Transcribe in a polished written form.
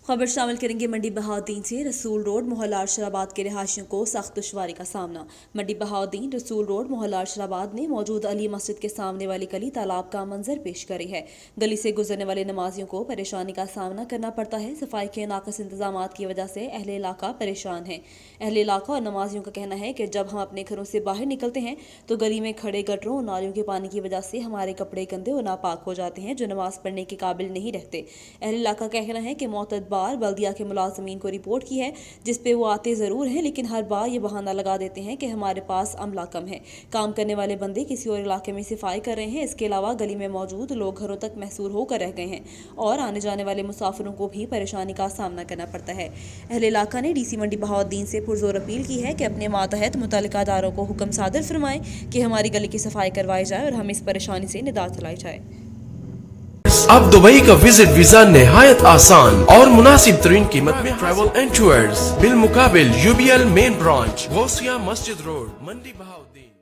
खबर शामिल करेंगे मंडी बहाउद्दीन से। रसूल रोड मोहल्ला अरशदाबाद के रहायशियों को सख्त दुश्वारी का सामना। मंडी बहाउद्दीन रसूल रोड मोहल्ला अरशदाबाद में मौजूद अली मस्जिद के सामने वाली गली तालाब का मंजर पेश करी है। गली से गुजरने वाले नमाजियों को परेशानी का सामना करना पड़ता है। सफाई के नाक़िस इंतजाम की वजह से अहले इलाका परेशान है। अहले इलाका और नमाजियों का कहना है कि जब हम अपने घरों से बाहर निकलते हैं तो गली में खड़े गटरों और नालियों के पानी की वजह से हमारे कपड़े गंदे और नापाक हो जाते हैं, जो नमाज पढ़ने के काबिल नहीं रहते। अहले इलाका का कहना है कि मुतअद्दिद बार बल्दिया के मुलाजमीन को रिपोर्ट की है, जिस पे वो आते ज़रूर हैं, लेकिन हर बार ये बहाना लगा देते हैं कि हमारे पास अमला कम है। काम करने वाले बंदे किसी और इलाके में सफाई कर रहे हैं। इसके अलावा गली में मौजूद लोग घरों तक महसूर होकर रह गए हैं और आने जाने वाले मुसाफिरों को भी परेशानी का सामना करना पड़ता है। अहले इलाका ने DC मंडी बहाउद्दीन से पुरजोर अपील की है कि अपने मातहत मुतल्लिका अदारों को हुक्म सादर फरमाएं कि हमारी गली की सफाई करवाई जाए और हमें इस परेशानी से निजात दिलाई जाए। अब दुबई का विजिट वीजा निहायत आसान और मुनासिब तरीन कीमत में ट्रैवल एंड टूर्स बिल मुकाबिल UBL main branch Ghausia Masjid road मंडी बहाउद्दीन।